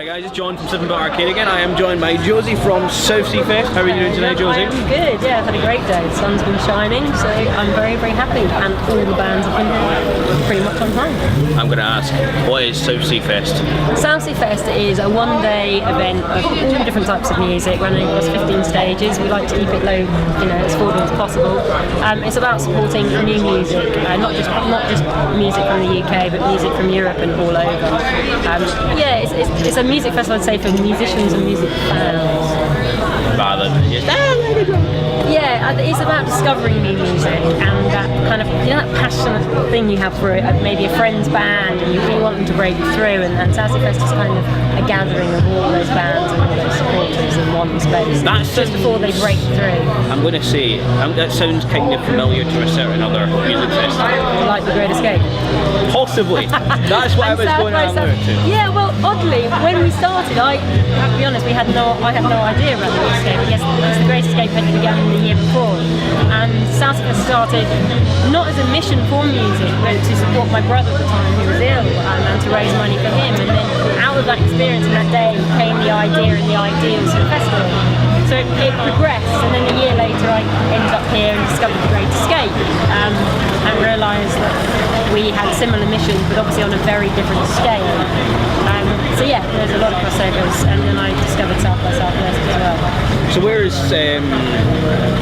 Hi guys, it's John from Sutton Arcade again. I am joined by Josie from Southsea Fest. How are you doing today, Josie? I'm good, yeah, I've had a great day. The sun's been shining, so I'm very, very happy. And all the bands have been here pretty much on time. I'm going to ask, what is Southsea Fest? Southsea Fest is a one-day event of all different types of music, running across 15 stages. We like to keep it low, as affordable as possible. It's about supporting new music, not just music from the UK, but music from Europe and all over. It's a music festival, I'd say, for musicians and music fans. Rather than just, yeah, it's about discovering new music and that kind of, that passionate thing you have for maybe a friend's band and you really want them to break through, and Southsea Fest is kind of a gathering of all those bands and all those supporters in one space. That's just before they break through. I'm going to say, that sounds kind of familiar to a certain other music festival. Like The Great Escape? Possibly. That's what I was going on there too. Yeah, well, oddly, when we started, I have to be honest, I had no idea about The Great Escape. I guess because The Great Escape had begun the year before, and Southsea Fest started not as a mission for music, but to support my brother at the time who was ill, and to raise money for him. And then out of that experience and that day came the idea and the ideas for the festival. So it progressed, and then a year later I ended up here and discovered The Great Escape, and realised that we had similar missions, but obviously on a very different scale. So yeah, there's a lot of crossovers, and then I discovered South by Southwest as well. So where is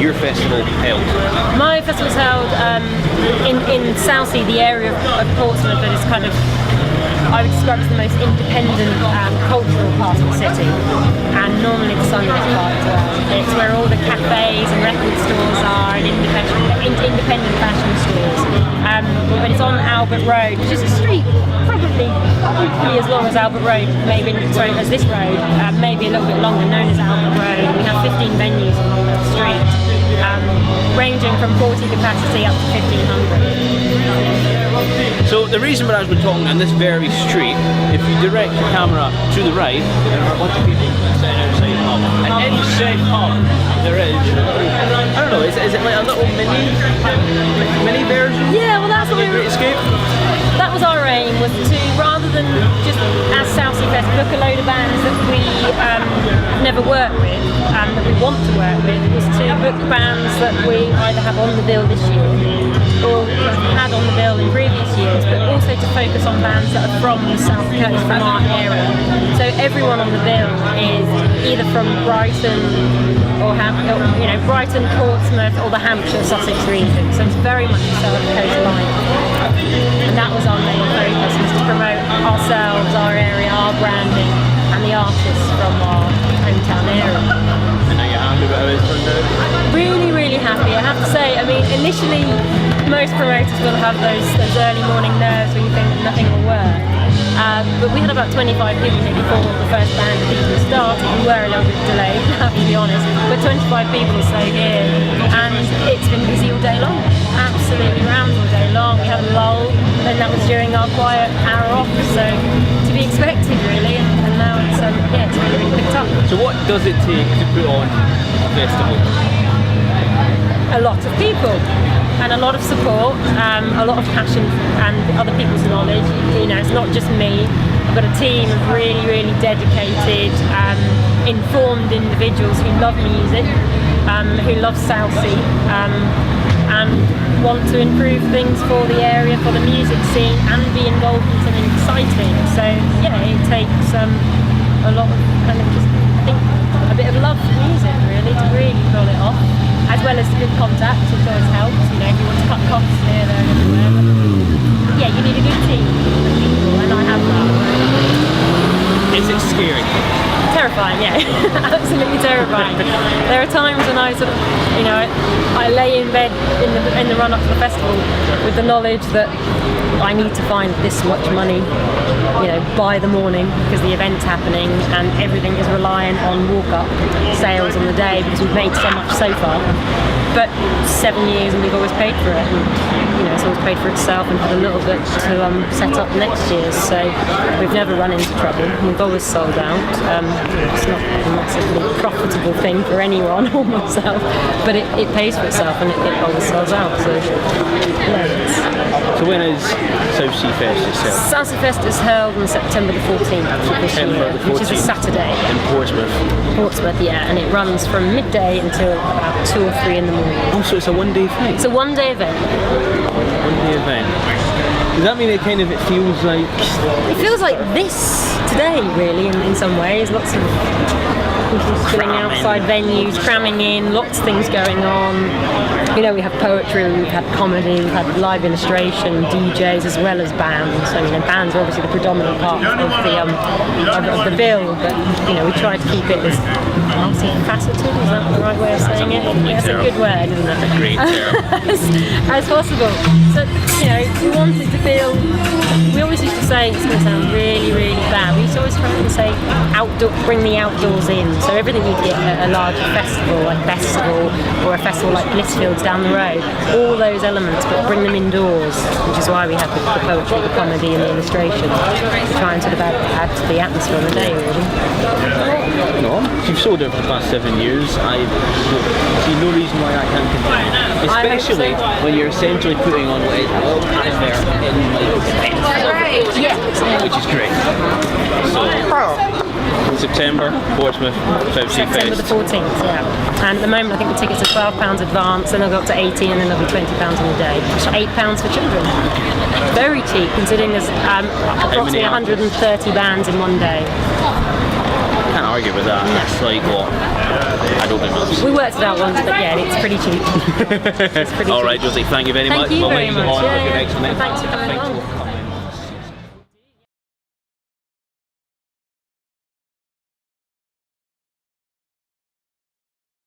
your festival held? My festival's held in Southsea, the area of Portsmouth that is kind of, I would describe as the most independent cultural part of the city, and normally the sunrise part as well. It's where all the cafes and record stores are, and independent fashion stores. But it's on Albert Road, which is a street probably as long as Albert Road, as this road, maybe a little bit longer, known as Albert Road. We have 15 venues along that street, ranging from 40 capacity up to 1,500. So the reason why I've been talking on this very street, if you direct your camera to the right, there are a bunch of people sitting outside the pub. And inside the pub, there is, I don't know, is it like a little mini version? Yeah, well that's what we Great Escape? That was our aim, was to, rather than just as Southsea Fest, book a load of bands that we never worked with, that we want to work with, was to book bands that we either have on the bill this year or had on the bill in previous years, but also to focus on bands that are from the South Coast, from our area. So everyone on the bill is either from Brighton or Brighton, Portsmouth, or the Hampshire, Sussex region. So it's very much a South Coast line. And that was our main focus, was to promote ourselves, our area, our branding, and the artists from our hometown area. And are you happy about how it's turned out? Really, really happy. I have to say, initially most promoters will have those early morning nerves when you think that nothing will work. But we had about 25 people here before the first band even started. We were a little bit delayed, I have to be honest, but 25 people or so here, and it's been busy all day long. Absolutely rammed all day long. We had a lull, and that was during our quiet hour off, so to be expected really, and now it's really picked up. So what does it take to put on a festival? A lot of people and a lot of support, a lot of passion and other people's knowledge. It's not just me. I've got a team of really, really dedicated, informed individuals who love music, who love Southsea, and want to improve things for the area, for the music scene, and be involved in something exciting. So yeah, it takes a lot of kind of just, I think, a bit of love for music really to really pull it off, as well as good contacts, which always helps. If you want to cut costs here, there, and everywhere. But yeah, you need a good team of people, and I have that. Is it scary? Terrifying, yeah. Absolutely terrifying. There are times when I sort of, I lay in bed in the run up to the festival with the knowledge that I need to find this much money, by the morning, because the event's happening and everything is reliant on walk-up sales on the day, because we've made so much so far. But 7 years and we've always paid for it, and it's always paid for itself, and had a little bit to set up next year. So we've never run into trouble. We've always sold out. It's not a massively profitable thing for anyone or myself, but it pays for itself, and it always sells out. So yeah. So when is Southsea Fest itself? Southsea Fest is held on September the 14th this year, which is a Saturday. In Portsmouth. Portsmouth, yeah, and it runs from midday until about 2 or 3 in the morning. Oh, so it's a one-day thing? It's a one-day event. One-day event. Does that mean it feels like... It feels like this today, really, in some ways. Lots of people filling outside venues, cramming in, lots of things going on. You know, we have poetry, we've had comedy, we've had live illustration, DJs, as well as bands. I mean, bands are obviously the predominant part of the bill, but, you know, we try to keep it as multifaceted, is that the right way of saying it? That's a good word, isn't it? A great term. as possible. So, you know, we wanted to feel, we always used to say, it's going to sound really, really bad, we used to always try to say, bring the outdoors in. So everything you get at a large festival, like Festival, or a festival like Blissfields down the road, all those elements, but bring them indoors, which is why we have the poetry, the comedy and the illustration, to try and sort of add to the atmosphere of the day, really. No, you've sold it for the past 7 years. I see no reason why that can't continue. Especially when you're essentially putting on what is a little advert in like Yeah. which is great. So, September, Portsmouth, Southsea September the Fest. 14th, yeah. And at the moment I think the tickets are £12 advance, then they'll go up to 18 and then they'll be £20 on the day. £8 for children. Very cheap considering there's approximately 130 bands in one day. Can't argue with that. That's like what? I don't know. We worked it out once, but yeah, it's pretty cheap. It's pretty All cheap. right, Josie, thank you very much. Thank you very much. On with your Yeah, next event. thanks for coming along.